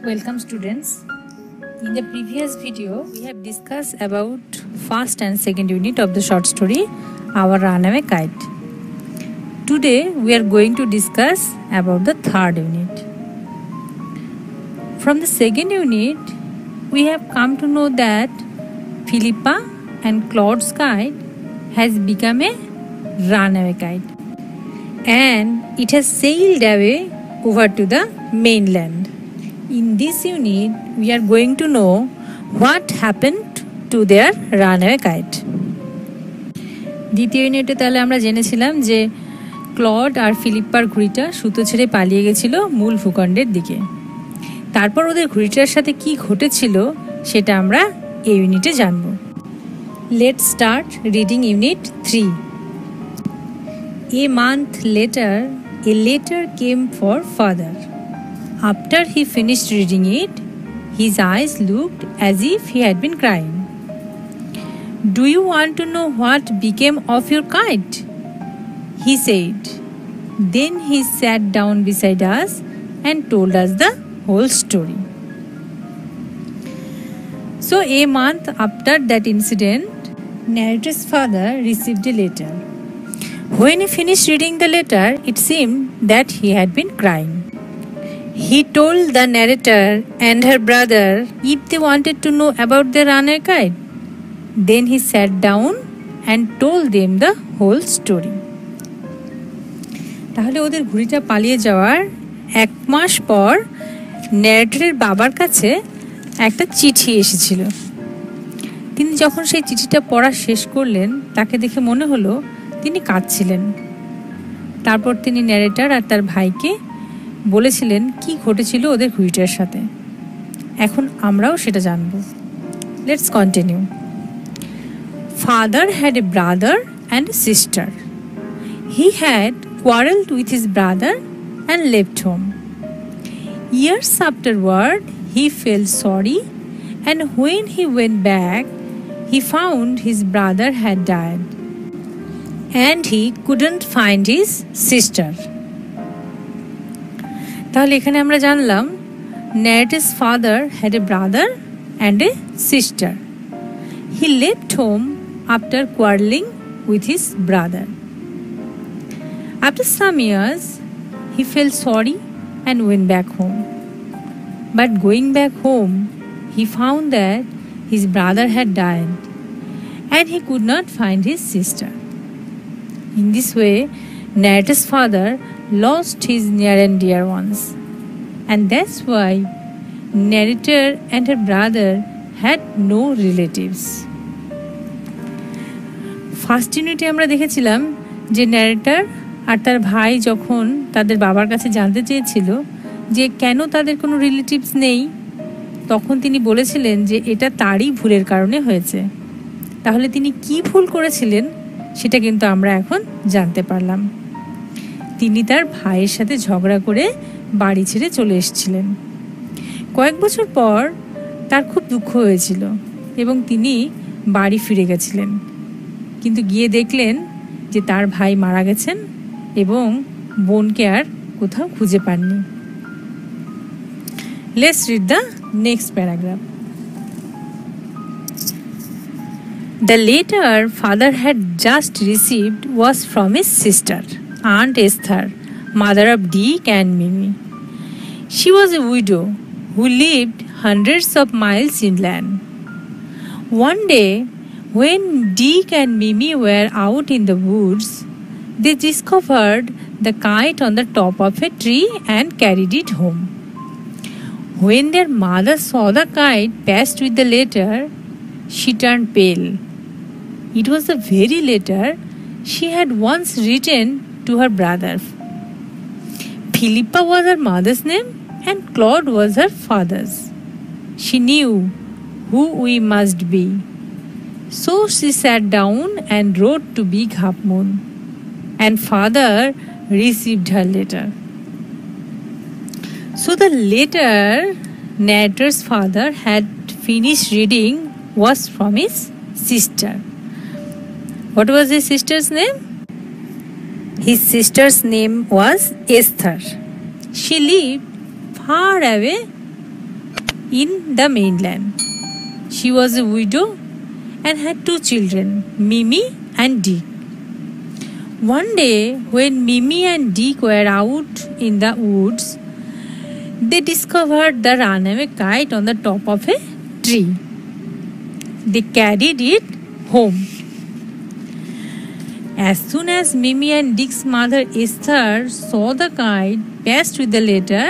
Welcome students. In the previous video we have discussed about first and second unit of the short story Our Runaway Kite. Today we are going to discuss about the third unit. From the second unit we have come to know that Philippa and Claude's kite has become a runaway kite and it has sailed away over to the mainland. In this unit, we are going to know what happened to their runaway kite. দ্বিতীয় ইউনিটে তাহলে আমরা জেনেছিলাম যে clod আর ফিলিপ্পার ঘুড়িটা সুতো ছেড়ে পালিয়ে গেছিল মূল ভূখণ্ডের দিকে। তারপর ওদের ঘুড়িটার সাথে কি ঘটেছিল সেটা আমরা এই ইউনিটে জানব। Let's start reading unit 3. A month later, a letter came for father. After he finished reading it, his eyes looked as if he had been crying. Do you want to know what became of your kite? He said. Then he sat down beside us and told us the whole story. So a month after that incident, narrator's father received a letter. When he finished reading the letter, it seemed that he had been crying. He told the narrator and her brother if they wanted to know about their runaway kite. Then he sat down and told them the whole story. তাহলে ওদের ঘুড়িটা পালিয়ে যাওয়ার এক মাস পর ন্যারেটরের বাবার কাছে একটা চিঠি এসেছিল। তিনি যখন সেই চিঠিটা পড়া শেষ করলেন তাকে দেখে মনে হলো তিনি কাঁদছিলেন। তারপর তিনি ন্যারেটর আর তার ভাইকে বলেছিলেন কি ঘটেছিল ওদের ঘুড়িটার সাথে। এখন আমরাও সেটা জানব। Let's continue. Father had a brother and a sister. He had quarreled with his brother and left home. Years afterward, he felt sorry, and when he went back, he found his brother had died, and he couldn't find his sister. তাহলে এখানে আমরা জানলাম narrator's father had a brother and a sister. He left home after quarreling with his brother. After some years, he felt sorry and went back home. But going back home, he found that his brother had died and he could not find his sister. In this way, narrator's father lost his near and dear ones, and that's why narrator and her brother had no relatives. First ইউনিটে আমরা দেখেছিলাম যে narrator আর তার ভাই যখন তাদের বাবার কাছে জানতে চেয়েছিল যে কেন তাদের কোনো রিলেটিভস নেই, তখন তিনি বলেছিলেন যে এটা তারই ভুলের কারণে হয়েছে। তাহলে তিনি কি ভুল করেছিলেন সেটা কিন্তু আমরা এখন জানতে পারলাম। তিনি তার ভাইয়ের সাথে ঝগড়া করে বাড়ি ছেড়ে চলে এসেছিলেন। কয়েক বছর পর তার খুব দুঃখ হয়েছিল এবং তিনি বাড়ি ফিরে গেছিলেন, কিন্তু গিয়ে দেখলেন যে তার ভাই মারা গেছেন এবং বোনকে আর কোথাও খুঁজে পাননি। Let's read the next paragraph. The letter father had just received was from his sister, Aunt Esther, mother of Dick and Mimi. She was a widow who lived hundreds of miles inland. One day, when Dick and Mimi were out in the woods, they discovered the kite on the top of a tree and carried it home. When their mother saw the kite passed with the letter, she turned pale. It was the very letter she had once written to her brother. Philippa was her mother's name and Claude was her father's. She knew who we must be. So she sat down and wrote to Big Half Moon, and father received her letter. So the letter narrator's father had finished reading was from his sister. What was his sister's name? His sister's name was Esther. She lived far away in the mainland. She was a widow and had 2 children, Mimi and Dick. One day, when Mimi and Dick were out in the woods, they discovered the runaway kite on the top of a tree. They carried it home. As soon as Mimi and Dick's mother Esther saw the kite passed with the letter,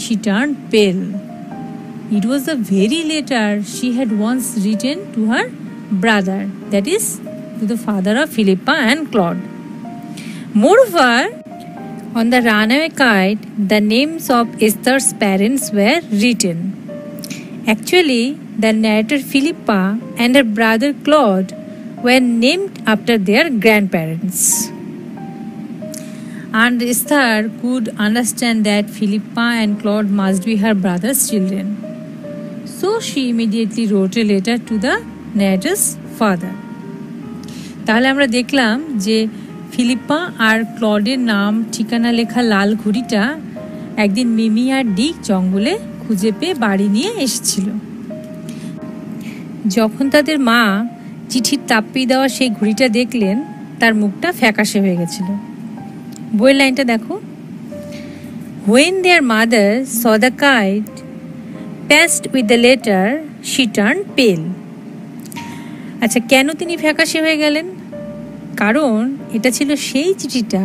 she turned pale. It was the very letter she had once written to her brother, that is, to the father of Philippa and Claude. Moreover, on the runaway kite, the names of Esther's parents were written. Actually, the narrator Philippa and her brother Claude were named after their grandparents. And Esther could understand that Philippa and Claude must be her brother's children. So she immediately wrote a letter to the narrator's father. তাহলে আমরা দেখলাম যে Philippa আর ক্লডের নাম ঠিকানা লেখা লাল ঘুড়িটা একদিন মিমি আর ডিক জঙ্গলে খুঁজে পেয়ে বাড়ি নিয়ে এসেছিল। যখন তাদের মা চিঠির তাপ্পি দেওয়া সেই ঘুড়িটা দেখলেন, তার মুখটা ফ্যাকাশে হয়ে গেছিল। বইয়ের লাইনটা দেখো, When their mother saw the kite passed with the letter, she turned pale. আচ্ছা, কেন তিনি ফ্যাকাশে হয়ে গেলেন? কারণ এটা ছিল সেই চিঠিটা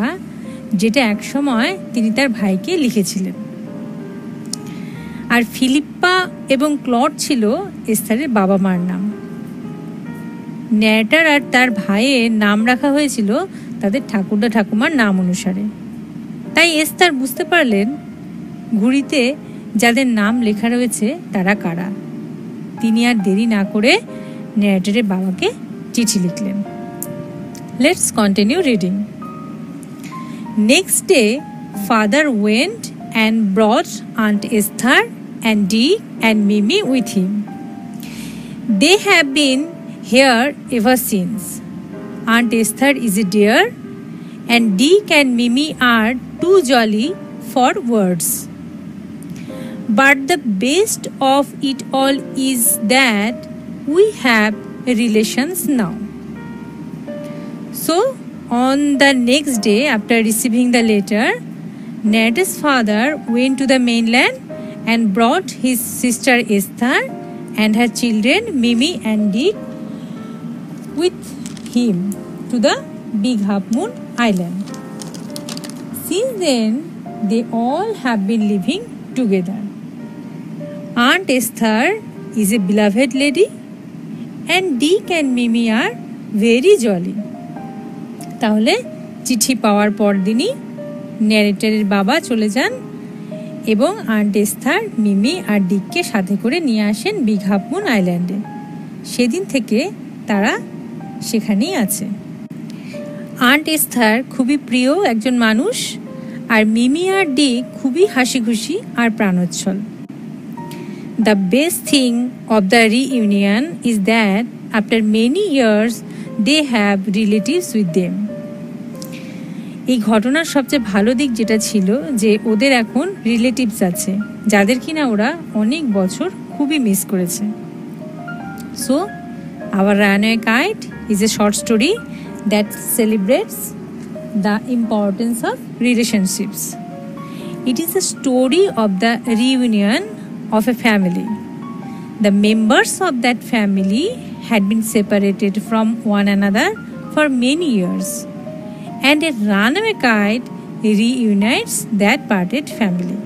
যেটা একসময় তিনি তার ভাইকে লিখেছিলেন। আর ফিলিপ্পা এবং ক্লড ছিল এস্থারের বাবা মার নাম। ন্যারেটর আর তার ভাইয়ের নাম রাখা হয়েছিল তাদের ঠাকুরদা ঠাকুমার নাম অনুসারে। তাই এস্থার বুঝতে পারলেন ঘুড়িতে যাদের নাম লেখা রয়েছে তারা কারা। তিনি আর দেরি না করে ন্যারেটরের বাবাকে চিঠি লিখলেন। Let's continue reading. Next day, father went and brought Aunt Esther and Dick and Mimi with him. They have been here ever since. Aunt Esther is a dear, and Dick and Mimi are too jolly for words. But the best of it all is that we have relations now. So, on the next day after receiving the letter, Ned's father went to the mainland and brought his sister Esther and her children Mimi and Dick with him to the Big Half Moon Island. Since then, they all have been living together. Aunt Esther is a beloved lady, and Dick and Mimi are very jolly. তাহলে চিঠি পাওয়ার পরদিনই ন্যারেটরের বাবা চলে যান এবং aunt Esther, মিমি আর ডিককে সাথে করে নিয়ে আসেন বিগ হাফ মুন আইল্যান্ডে। সেদিন থেকে তারা সেখানেই আছে। আন্ট এস্থার খুবই প্রিয় একজন মানুষ, আর মিমি আর ডিক খুবই হাসি খুশি আর প্রাণোচ্ছল। The best thing of the reunion is that after many years they have relatives with them. এই ঘটনার সবচেয়ে ভালো দিক যেটা ছিল যে ওদের এখন রিলেটিভস আছে, যাদের কিনা ওরা অনেক বছর খুবই মিস করেছে। So our runway kite is a short story that celebrates the importance of relationships. It is a story of the reunion of a family. The members of that family had been separated from one another for many years, and a runaway kite reunites that parted family.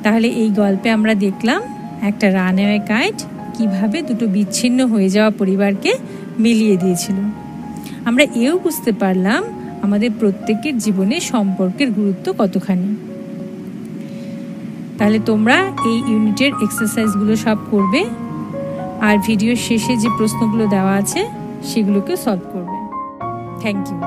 তাহলে এই গল্পে আমরা দেখলাম একটা runway kite কিভাবে দুটো বিচ্ছিন্ন হয়ে যাওয়া পরিবারকে মিলিয়ে দিয়েছিল। আমরা এও বুঝতে পারলাম আমাদের প্রত্যেকের জীবনে সম্পর্কের গুরুত্ব কতখানি। তাহলে তোমরা এই ইউনিটের এক্সারসাইজগুলো সব করবে, আর ভিডিওর শেষে যে প্রশ্নগুলো দেওয়া আছে সেগুলোকে সলভ করবে। Thank you.